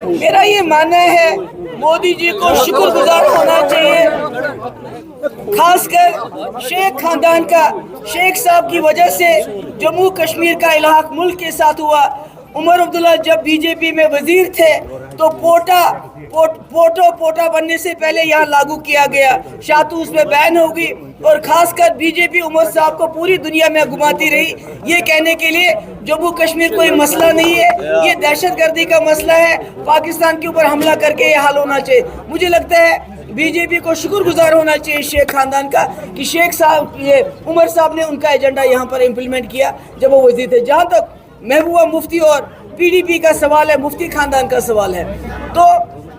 میرا یہ ماننا ہے مودی جی کو شکر گزار ہونا چاہیے، خاص کر شیخ خاندان کا۔ شیخ صاحب کی وجہ سے جموں کشمیر کا الحاق ملک کے ساتھ ہوا۔ عمر عبداللہ جب بی جے پی میں وزیر تھے تو پوٹا بننے سے پہلے یہاں لاگو کیا گیا، شاتو اس میں بین ہوگی، اور خاص کر بی جے پی عمر صاحب کو پوری دنیا میں گھماتی رہی یہ کہنے کے لیے جموں کشمیر کوئی مسئلہ نہیں ہے، یہ دہشت گردی کا مسئلہ ہے، پاکستان کے اوپر حملہ کر کے یہ حل ہونا چاہیے۔ مجھے لگتا ہے بی جے پی کو شکر گزار ہونا چاہیے شیخ خاندان کا کہ شیخ صاحب یہ عمر صاحب نے ان کا ایجنڈا یہاں پر امپلیمنٹ کیا جب وہ وزیر تھے۔ جہاں تک محبوبہ مفتی اور پی ڈی پی کا سوال ہے، مفتی خاندان کا سوال ہے، تو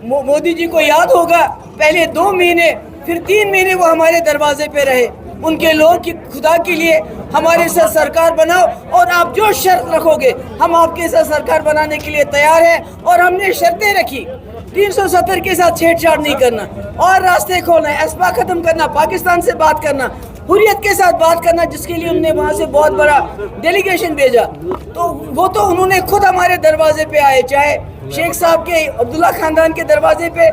مودی جی کو یاد ہوگا پہلے 2 مہینے پھر 3 مہینے وہ ہمارے دروازے پہ رہے، ان کے لوگ کی خدا کے لیے ہمارے ساتھ سرکار بناؤ اور آپ جو شرط رکھو گے ہم آپ کے ساتھ سرکار بنانے کے لیے تیار ہیں، اور ہم نے شرطیں رکھی 370 کے ساتھ چھیڑ چھاڑ نہیں کرنا، اور راستے کھولنا ہے، ایسپا ختم کرنا، پاکستان سے بات کرنا، حریت کے ساتھ بات کرنا، جس کے لیے ہم نے وہاں سے بہت بڑا ڈیلیگیشن بھیجا، تو وہ تو انہوں نے خود ہمارے دروازے پہ آئے، چاہے شیخ صاحب کے عبداللہ خاندان کے دروازے پہ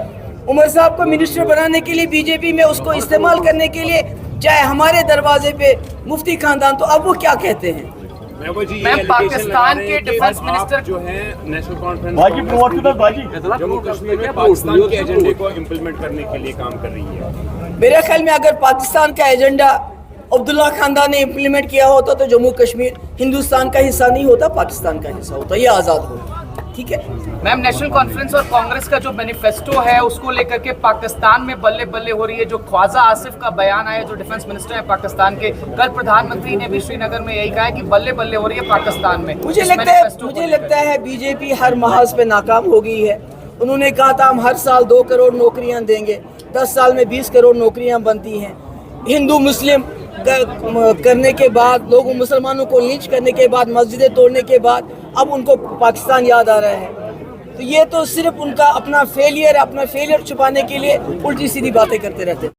عمر صاحب کو منسٹر بنانے کے لیے بی جے پی میں اس کو استعمال کرنے کے لیے، چاہے ہمارے دروازے پہ مفتی خاندان، تو اب وہ کیا کہتے ہیں؟ میم پاکستان کے ڈیفنس منسٹر جو ہے نیشنل کانفرنس جموں کشمیر میں پاکستان کے ایجنڈے کو امپلیمنٹ کرنے کے لیے کام کر رہی ہے۔ میرے خیال میں اگر پاکستان کا ایجنڈا عبداللہ خاندان نے امپلیمنٹ کیا ہوتا تو جموں کشمیر ہندوستان کا حصہ نہیں ہوتا، پاکستان کا حصہ ہوتا، یہ آزاد ہوتا۔ ٹھیک ہے میم، نیشنل کانفرنس اور کانگریس کا جو مینیفیسٹو ہے اس کو لے کر کے پاکستان میں بلے بلے ہو رہی ہے، جو خواجہ آصف کا بیان آیا جو ڈیفنس منسٹر ہیں پاکستان کے، کل پردھان منتری نے بھی سری نگر میں یہی کہا ہے کہ بلے بلے ہو رہی ہے پاکستان میں۔ مجھے لگتا ہے بی جے پی ہر محاذ پہ ناکام ہو گئی ہے۔ انہوں نے کہا تھا ہم ہر سال 2 کروڑ نوکریاں دیں گے، 10 سال میں 20 کروڑ نوکریاں بنتی ہیں۔ ہندو مسلم کرنے کے بعد، لوگوں مسلمانوں کو لنچ کرنے کے بعد، مسجدیں توڑنے کے بعد اب ان کو پاکستان یاد آ رہا ہے، تو یہ تو صرف ان کا اپنا فیلئر چھپانے کے لیے الٹی سیدھی باتیں کرتے رہتے ہیں۔